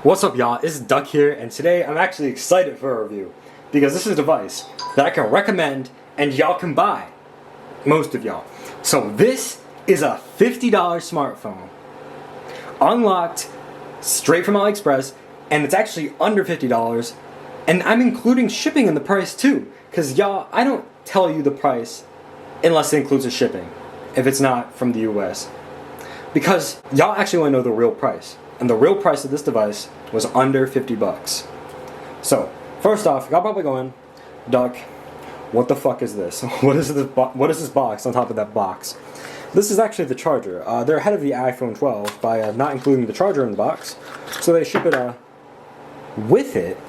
What's up, y'all? It's Duck here, and today I'm actually excited for a review because this is a device that I can recommend and y'all can buy. Most of y'all. So this is a $50 smartphone, unlocked, straight from AliExpress, and it's actually under $50, and I'm including shipping in the price too, because y'all, I don't tell you the price unless it includes the shipping, if it's not from the US, because y'all actually want to know the real price. And the real price of this device was under 50 bucks. So, first off, y'all probably going, Duck, what the fuck is this? What is this box on top of that box? This is actually the charger. They're ahead of the iPhone 12 by not including the charger in the box. So they ship it with it,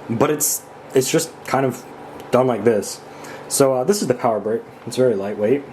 but it's just kind of done like this. So this is the power brick. It's very lightweight,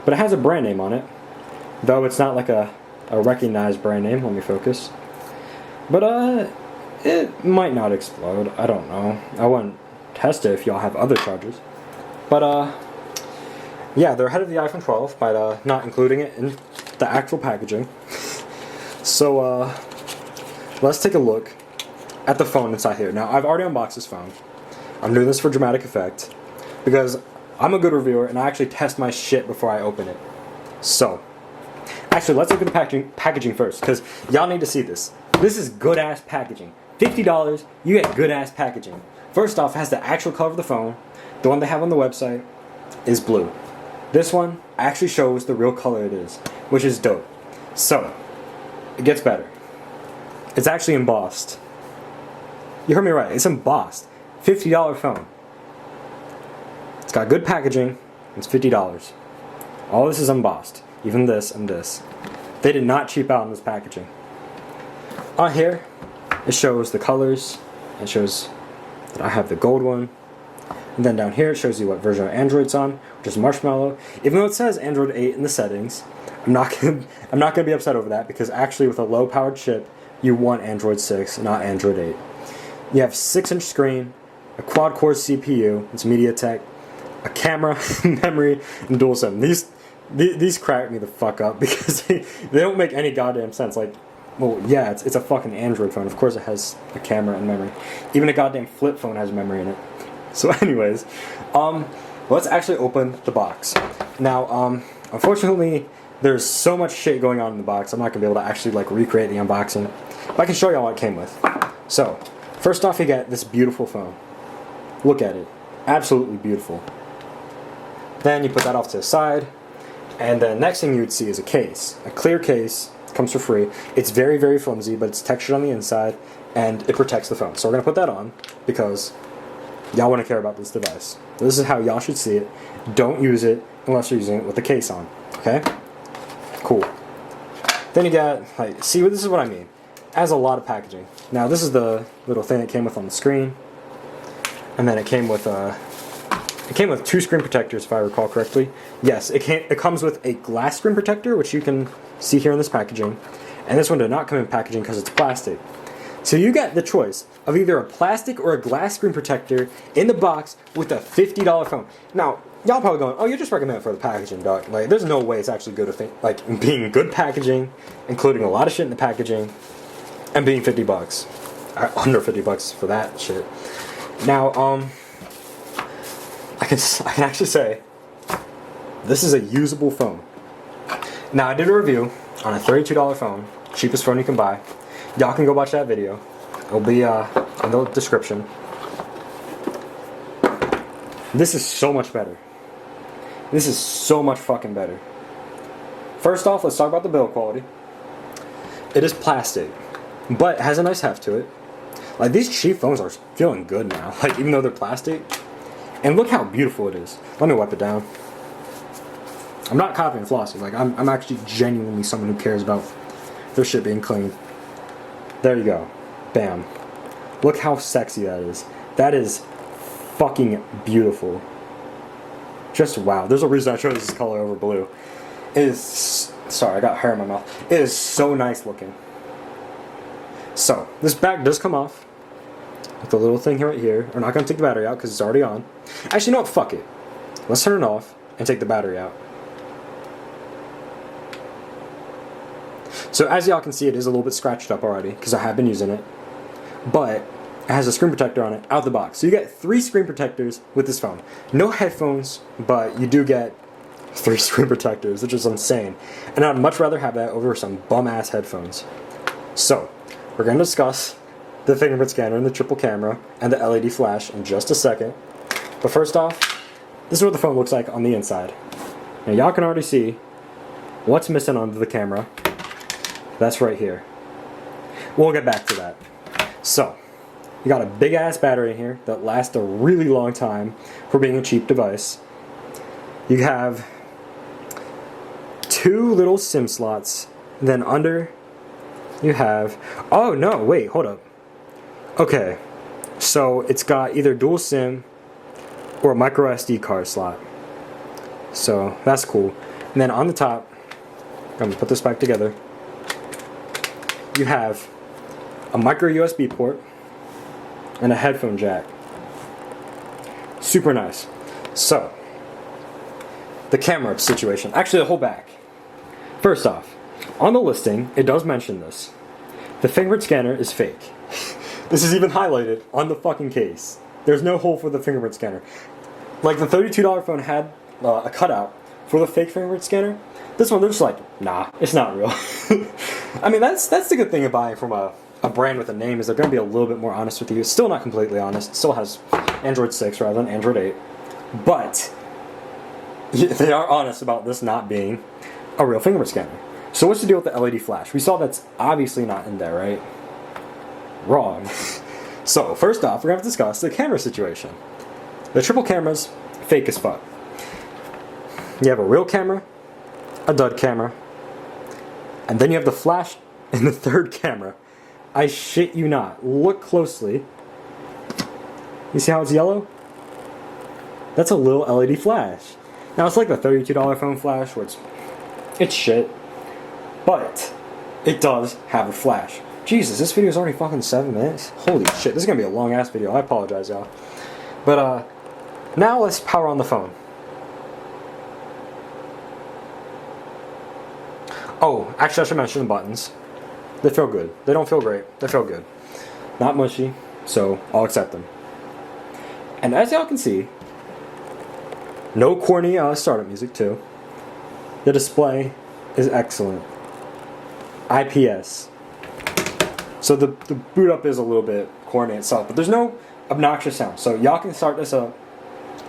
but it has a brand name on it, though it's not like a recognized brand name. Let me focus. But it might not explode. I don't know. I wouldn't test it if y'all have other chargers. But yeah, they're ahead of the iPhone 12 by not including it in the actual packaging. So let's take a look at the phone inside here. Now, I've already unboxed this phone. I'm doing this for dramatic effect because I'm a good reviewer and I actually test my shit before I open it. So, actually, let's look at the packaging first, because y'all need to see this. This is good-ass packaging. $50, you get good-ass packaging. First off, it has the actual color of the phone. The one they have on the website is blue. This one actually shows the real color it is, which is dope. So, it gets better. It's actually embossed. You heard me right, it's embossed. $50 phone. It's got good packaging, it's $50. All this is embossed. Even this and this. They did not cheap out on this packaging. On here, it shows the colors. It shows that I have the gold one. And then down here, it shows you what version of Android's on, which is Marshmallow. Even though it says Android 8 in the settings, I'm not gonna be upset over that, because actually with a low-powered chip, you want Android 6, not Android 8. You have 6-inch screen, a quad-core CPU, it's MediaTek, a camera, memory, and dual SIM. These crack me the fuck up because they don't make any goddamn sense. Like, well, yeah, it's a fucking Android phone. Of course it has a camera and memory. Even a goddamn flip phone has memory in it. So anyways, let's actually open the box. Now, unfortunately, there's so much shit going on in the box, I'm not going to be able to actually, like, recreate the unboxing. But I can show y'all what it came with. So, first off, you get this beautiful phone. Look at it. Absolutely beautiful. Then you put that off to the side. And the next thing you would see is a case. A clear case. It comes for free. It's very, very flimsy, but it's textured on the inside, and it protects the phone. So we're going to put that on, because y'all want to care about this device. This is how y'all should see it. Don't use it unless you're using it with the case on. Okay? Cool. Then you got, like, see, this is what I mean. It has a lot of packaging. Now, this is the little thing it came with on the screen. And then it came with 2 screen protectors, if I recall correctly. Yes, it comes with a glass screen protector, which you can see here in this packaging. And this one did not come in packaging because it's plastic. So you get the choice of either a plastic or a glass screen protector in the box with a $50 phone. Now, y'all probably going, oh, you just recommend it for the packaging, Doc. Like, there's no way it's actually good to like, being good packaging, including a lot of shit in the packaging, and being 50 bucks. Under 50 bucks for that shit. Now, I can actually say this is a usable phone. Now, I did a review on a $32 phone, cheapest phone you can buy. Y'all can go watch that video. It'll be in the description. This is so much better. This is so much fucking better. First off, let's talk about the build quality. It is plastic, but it has a nice heft to it. Like, these cheap phones are feeling good now. Like, even though they're plastic. And look how beautiful it is. Let me wipe it down. I'm not copying flossing. Like, I'm actually genuinely someone who cares about their shit being clean. There you go. Bam. Look how sexy that is. That is fucking beautiful. Just wow. There's a reason I chose this color over blue. It is... Sorry, I got hair in my mouth. It is so nice looking. So, this back does come off with the little thing right here. We're not going to take the battery out because it's already on. Actually, you know what? Fuck it. Let's turn it off and take the battery out. So as y'all can see, it is a little bit scratched up already because I have been using it. but it has a screen protector on it out the box. So you get 3 screen protectors with this phone. No headphones, but you do get 3 screen protectors, which is insane. And I'd much rather have that over some bum-ass headphones. So, we're going to discuss the fingerprint scanner and the triple camera and the LED flash in just a second. But first off, this is what the phone looks like on the inside. Now y'all can already see what's missing under the camera. That's right here. We'll get back to that. So, you got a big ass battery in here that lasts a really long time for being a cheap device. You have 2 little SIM slots. Then under you have, oh no, wait, hold up. Okay, so it's got either dual SIM or a micro SD card slot. So that's cool. And then on the top, I'm gonna put this back together. You have a micro USB port and a headphone jack. Super nice. So, the camera situation. Actually, the whole back. First off, on the listing, it does mention this. The fingerprint scanner is fake. This is even highlighted on the fucking case. There's no hole for the fingerprint scanner. Like the $32 phone had a cutout for the fake fingerprint scanner. This one, they're just like, nah, it's not real. I mean, that's the good thing of buying from a brand with a name, is they're going to be a little bit more honest with you. It's still not completely honest. It still has Android 6 rather than Android 8. But they are honest about this not being a real fingerprint scanner. So what's the deal with the LED flash? We saw that's obviously not in there, right? Wrong. So first off, we're going to discuss the camera situation. The triple camera's fake as fuck. You have a real camera, a dud camera, and then you have the flash in the third camera. I shit you not. Look closely. You see how it's yellow? That's a little LED flash. Now it's like the $32 phone flash, where it's shit, but it does have a flash. Jesus, this video is already fucking 7 minutes. Holy shit, this is gonna be a long ass video. I apologize, y'all. But now let's power on the phone. Oh, actually I should mention the buttons. They feel good. They don't feel great. They feel good. Not mushy, so I'll accept them. And as y'all can see, no corny startup music too. The display is excellent. IPS. So the boot up is a little bit corny itself, but there's no obnoxious sound. So y'all can start this up.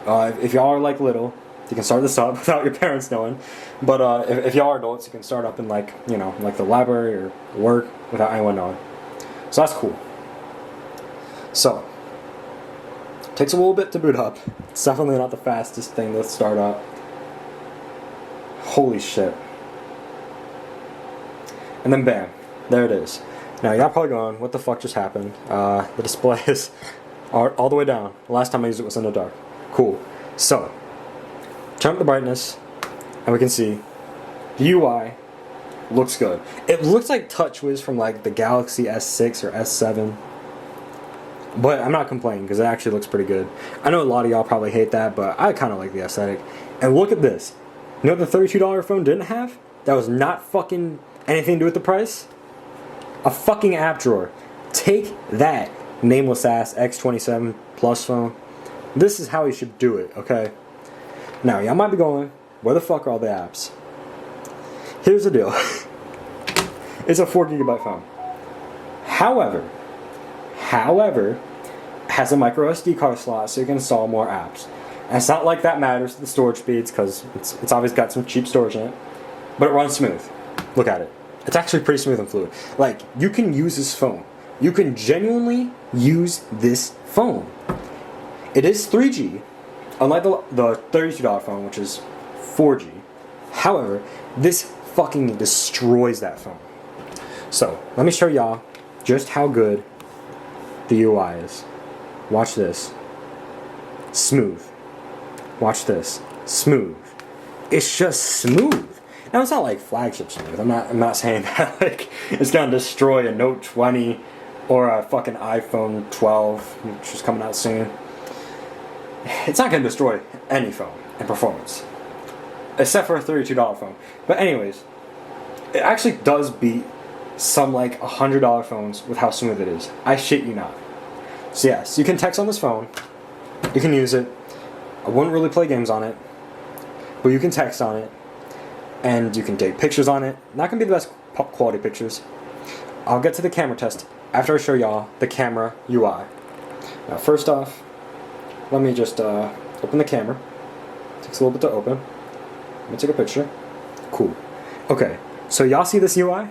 If y'all are like little, you can start this up without your parents knowing. But if y'all are adults, you can start up in like the library or work without anyone knowing. So that's cool. So takes a little bit to boot up. It's definitely not the fastest thing to start up. Holy shit. And then bam, there it is. Now y'all probably going, what the fuck just happened? The display is all the way down. The last time I used it was in the dark. Cool. So, turn up the brightness, and we can see the UI looks good. It looks like TouchWiz from like the Galaxy S6 or S7. But I'm not complaining because it actually looks pretty good. I know a lot of y'all probably hate that, but I kind of like the aesthetic. And look at this. You know what the $32 phone didn't have? That was not fucking anything to do with the price? A fucking app drawer. Take that, nameless ass X27 Plus phone. This is how you should do it, okay? Now, y'all might be going, where the fuck are all the apps? Here's the deal. It's a 4GB phone. However, it has a micro SD card slot so you can install more apps. And it's not like that matters, the storage speeds, because it's obviously got some cheap storage in it. But it runs smooth. Look at it. It's actually pretty smooth and fluid. Like, you can use this phone. You can genuinely use this phone. It is 3G, unlike the $32 phone, which is 4G. However, this fucking destroys that phone. So, let me show y'all just how good the UI is. Watch this. Smooth. Watch this. Smooth. It's just smooth. Now it's not like flagship smooth. I'm not saying that like it's gonna destroy a Note 20 or a fucking iPhone 12, which is coming out soon. It's not gonna destroy any phone in performance, except for a $32 phone. But anyways, it actually does beat some like $100 phones with how smooth it is. I shit you not. So yes, you can text on this phone. You can use it. I wouldn't really play games on it, but you can text on it, and you can take pictures on it. Not gonna be the best quality pictures. I'll get to the camera test after I show y'all the camera UI. Now first off, let me just open the camera. Takes a little bit to open. Let me take a picture. Cool. Okay, so y'all see this UI?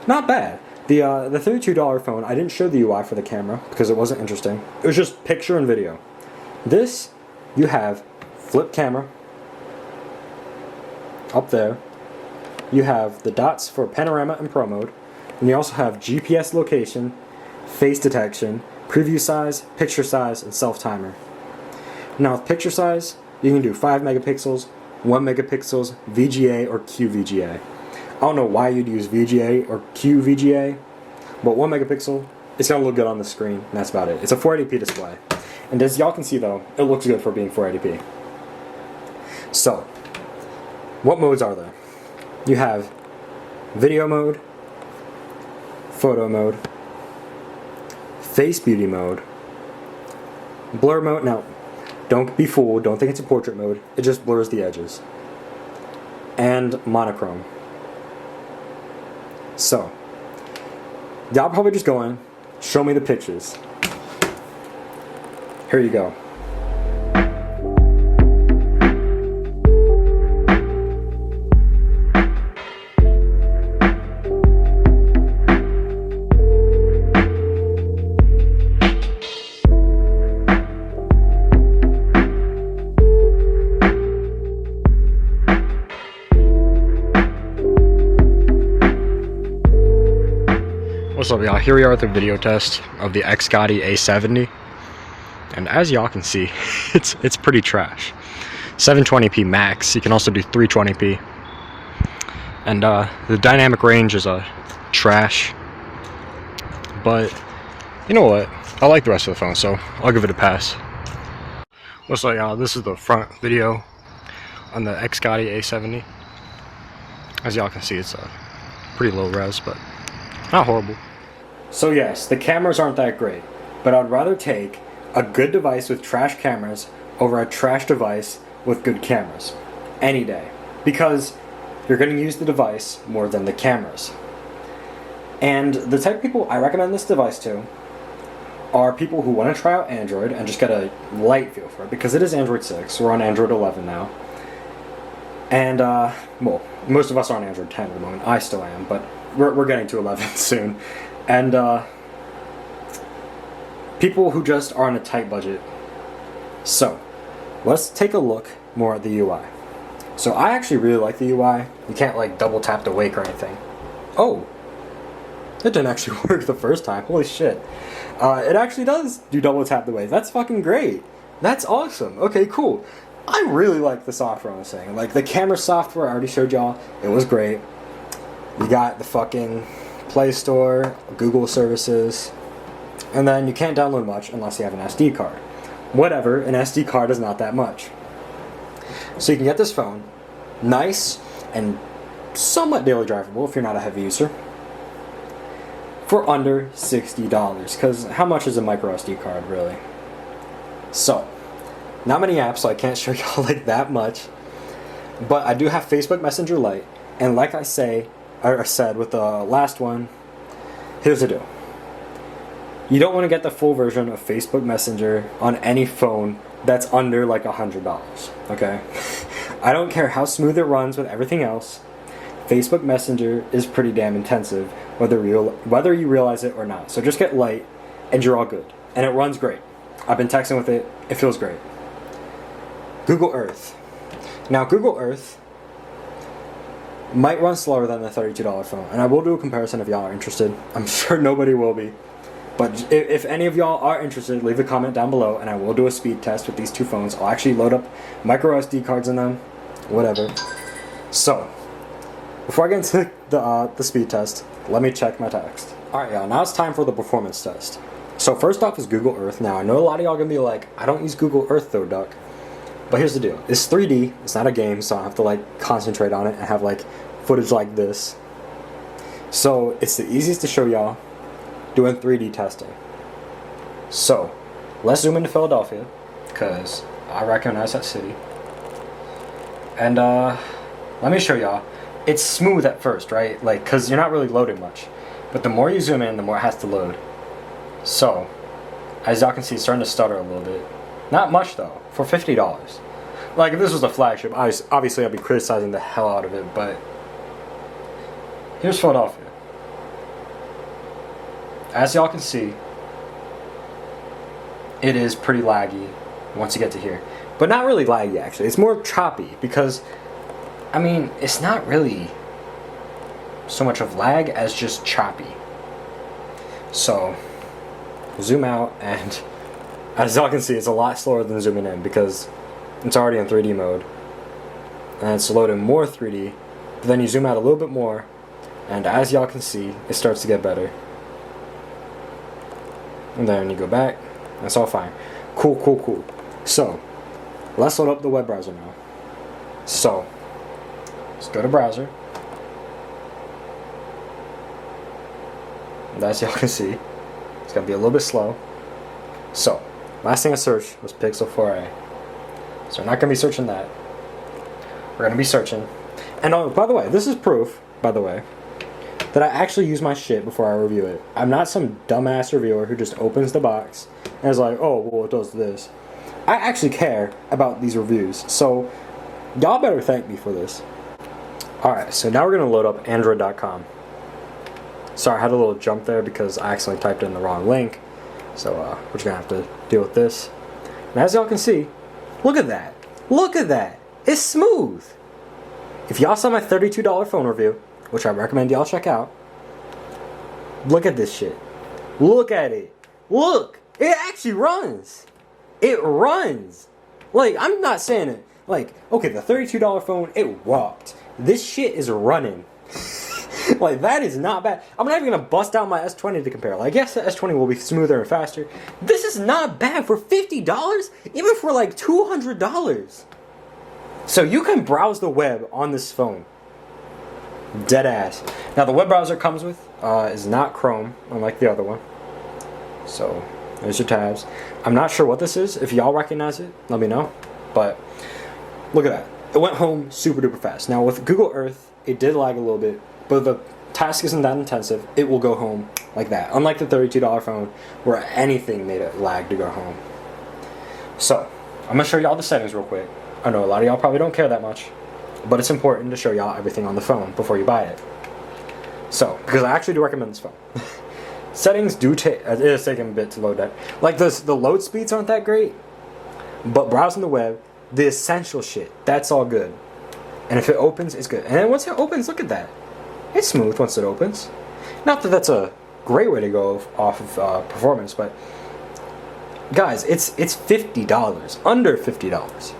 Not bad. The $32 phone, I didn't show the UI for the camera because it wasn't interesting. It was just picture and video. This, you have flip camera up there. You have the dots for panorama and pro mode. And you also have GPS location, face detection, preview size, picture size, and self-timer. Now with picture size, you can do 5 megapixels, 1 megapixels, VGA, or QVGA. I don't know why you'd use VGA or QVGA, but 1 megapixel, it's going to look good on the screen, and that's about it. It's a 480p display. And as y'all can see though, it looks good for being 480p. So, what modes are there? You have video mode, photo mode, face beauty mode, blur mode. Now, don't be fooled, don't think it's a portrait mode, it just blurs the edges. And monochrome. So, y'all probably just going, show me the pictures. Here you go. What's up, y'all? Here we are at the video test of the XGODY A70, and as y'all can see, it's pretty trash. 720p max. You can also do 320p, and the dynamic range is trash. But you know what? I like the rest of the phone, so I'll give it a pass. What's up, y'all? This is the front video on the XGODY A70. As y'all can see, it's pretty low res, but not horrible. So yes, the cameras aren't that great, but I'd rather take a good device with trash cameras over a trash device with good cameras. Any day. Because you're going to use the device more than the cameras. And the type of people I recommend this device to are people who want to try out Android and just get a light feel for it, because it is Android 6. We're on Android 11 now. And, well, most of us are on Android 10 at the moment. I still am, but we're getting to 11 soon. And people who just are on a tight budget. So, let's take a look more at the UI. So I actually really like the UI. You can't like double tap to wake or anything. Oh, it didn't actually work the first time. Holy shit. It actually does do double tap to wake. That's fucking great. That's awesome. Okay, cool. I really like the software on this thing. Like the camera software, I already showed y'all. It was great. You got the fucking Play Store, Google services, and then you can't download much unless you have an SD card. Whatever, an SD card is not that much. So you can get this phone, nice and somewhat daily drivable if you're not a heavy user, for under $60. Because how much is a micro SD card really? So, not many apps, so I can't show y'all like that much. But I do have Facebook Messenger Lite, and like I said with the last one, here's the deal. You don't want to get the full version of Facebook Messenger on any phone that's under like $100, okay? I don't care how smooth it runs with everything else. Facebook Messenger is pretty damn intensive, whether you realize it or not. So just get Lite, and you're all good. And it runs great. I've been texting with it. It feels great. Google Earth. Now, Google Earth might run slower than the $32 phone, and I will do a comparison if y'all are interested. I'm sure nobody will be. But if any of y'all are interested, leave a comment down below, and I will do a speed test with these two phones. I'll actually load up micro SD cards in them, whatever. So, before I get into the speed test, let me check my text. Alright y'all, now it's time for the performance test. So first off is Google Earth. Now I know a lot of y'all are going to be like, I don't use Google Earth though, Duck. But here's the deal. It's 3D, it's not a game, so I have to like concentrate on it and have like footage like this. So it's the easiest to show y'all doing 3D testing. So let's zoom into Philadelphia, because I recognize that city. And let me show y'all. It's smooth at first, right? Like, because you're not really loading much. But the more you zoom in, the more it has to load. So, as y'all can see, it's starting to stutter a little bit. Not much, though, for $50. Like, if this was a flagship, obviously I'd be criticizing the hell out of it, but here's Philadelphia. As y'all can see, it is pretty laggy once you get to here. But not really laggy, actually. It's more choppy, because, I mean, it's not really so much of lag as just choppy. So, zoom out, and as y'all can see, it's a lot slower than zooming in, because it's already in 3D mode. And it's loading more 3D, but then you zoom out a little bit more, and as y'all can see, it starts to get better. And then you go back, and it's all fine. Cool, cool, cool. So, let's load up the web browser now. So, let's go to browser. And as y'all can see, it's gonna be a little bit slow. So, last thing I searched was Pixel 4a. So we're not gonna be searching that. We're gonna be searching. And oh, by the way, this is proof, by the way, that I actually use my shit before I review it. I'm not some dumbass reviewer who just opens the box and is like, oh, well, it does this. I actually care about these reviews, so y'all better thank me for this. Alright, so now we're gonna load up Android.com. Sorry, I had a little jump there because I accidentally typed in the wrong link. So we're just gonna have to deal with this. And as y'all can see, look at that. Look at that. It's smooth. If y'all saw my $32 phone review, which I recommend y'all check out, look at this shit. Look at it. Look. It actually runs. It runs. Like, I'm not saying it. Like, okay, the $32 phone, it walked. This shit is running. Like, that is not bad. I'm not even going to bust out my S20 to compare. Like, yes, the S20 will be smoother and faster. This is not bad for $50, even for like $200. So you can browse the web on this phone. Dead ass. Now, the web browser it comes with is not Chrome, unlike the other one. So, there's your tabs. I'm not sure what this is. If y'all recognize it, let me know. But, look at that. It went home super duper fast. Now, with Google Earth, it did lag a little bit. But the task isn't that intensive. It will go home like that. Unlike the $32 phone, where anything made it lag to go home. So, I'm going to show y'all the settings real quick. I know a lot of y'all probably don't care that much, but it's important to show y'all everything on the phone before you buy it. So, because I actually do recommend this phone. Settings do take, it is taking a bit to load that. Like, the load speeds aren't that great, but browsing the web, the essential shit, that's all good. And if it opens, it's good. And then once it opens, look at that. It's smooth once it opens. Not that that's a great way to go off of performance, but guys, it's $50, under $50.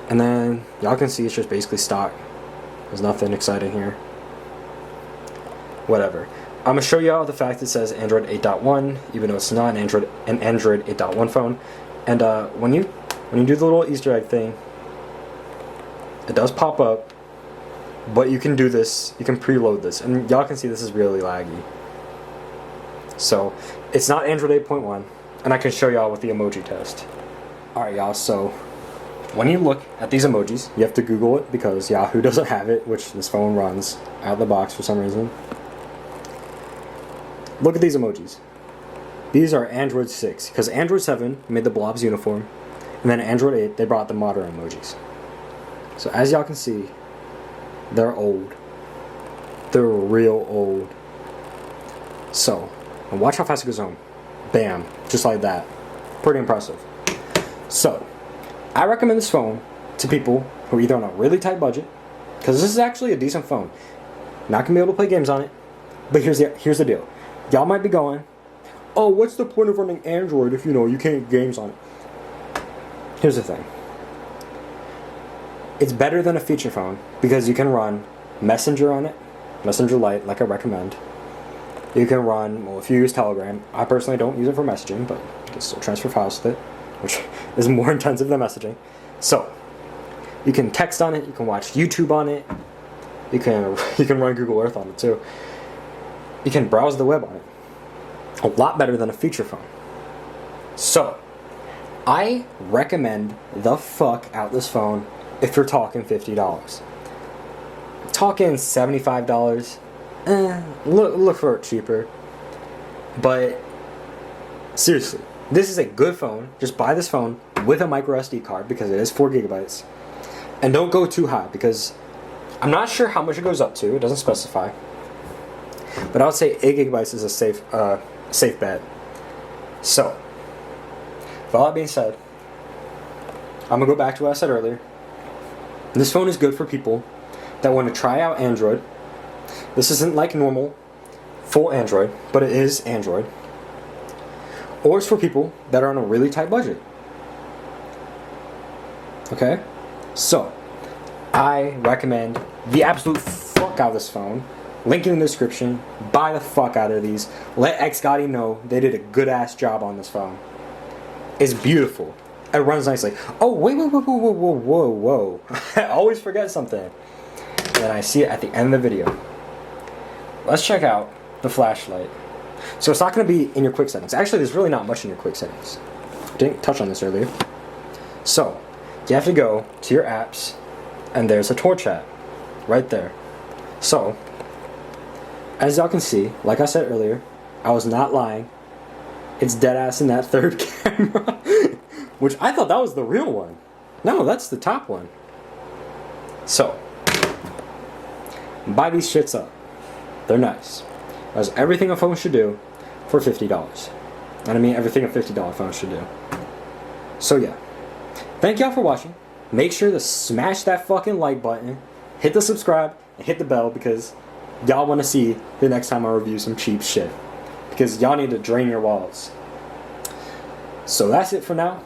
And then y'all can see it's just basically stock. There's nothing exciting here. Whatever. I'm gonna show y'all the fact it says Android 8.1, even though it's not an Android 8.1 phone. And when you do the little Easter egg thing, it does pop up. But you can do this, you can preload this, and y'all can see this is really laggy. So, it's not Android 8.1, and I can show y'all with the emoji test. Alright y'all, so, when you look at these emojis, you have to Google it, because Yahoo doesn't have it, which this phone runs out of the box for some reason. Look at these emojis. These are Android 6, because Android 7 made the blobs uniform, and then Android 8, they brought the modern emojis. So, as y'all can see, they're old. They're real old. So, and watch how fast it goes home. Bam. Just like that. Pretty impressive. So, I recommend this phone to people who are either on a really tight budget, because this is actually a decent phone. Not going to be able to play games on it, but here's the deal. Y'all might be going, oh, what's the point of running Android if, you can't get games on it? Here's the thing. It's better than a feature phone because you can run Messenger on it, Messenger Lite, like I recommend. You can run, well, if you use Telegram, I personally don't use it for messaging, but you can still transfer files with it, which is more intensive than messaging. So, you can text on it, you can watch YouTube on it, you can run Google Earth on it too. You can browse the web on it. A lot better than a feature phone. So, I recommend the fuck out this phone if you're talking $50. Talking $75, look for it cheaper. But seriously, this is a good phone. Just buy this phone with a micro SD card because it is 4 gigabytes. And don't go too high because I'm not sure how much it goes up to. It doesn't specify. But I would say 8 gigabytes is a safe bet. So, with all that being said, I'm going to go back to what I said earlier. This phone is good for people that want to try out Android. This isn't like normal, full Android, but it is Android. Or it's for people that are on a really tight budget. Okay? So, I recommend the absolute fuck out of this phone. Link in the description. Buy the fuck out of these. Let XGODY know they did a good ass job on this phone. It's beautiful. It runs nicely. Oh, whoa. I always forget something. And I see it at the end of the video. Let's check out the flashlight. So it's not going to be in your quick settings. Actually, there's really not much in your quick settings. Didn't touch on this earlier. So, you have to go to your apps, and there's a torch app right there. So, as y'all can see, like I said earlier, I was not lying. It's dead ass in that third camera, which I thought that was the real one. No, that's the top one. So, buy these shits up. They're nice. That's everything a phone should do for $50. And I mean everything a $50 phone should do. So yeah. Thank y'all for watching. Make sure to smash that fucking like button, hit the subscribe, and hit the bell because y'all want to see the next time I review some cheap shit. Because y'all need to drain your wallets. So that's it for now.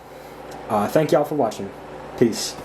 Thank y'all for watching. Peace.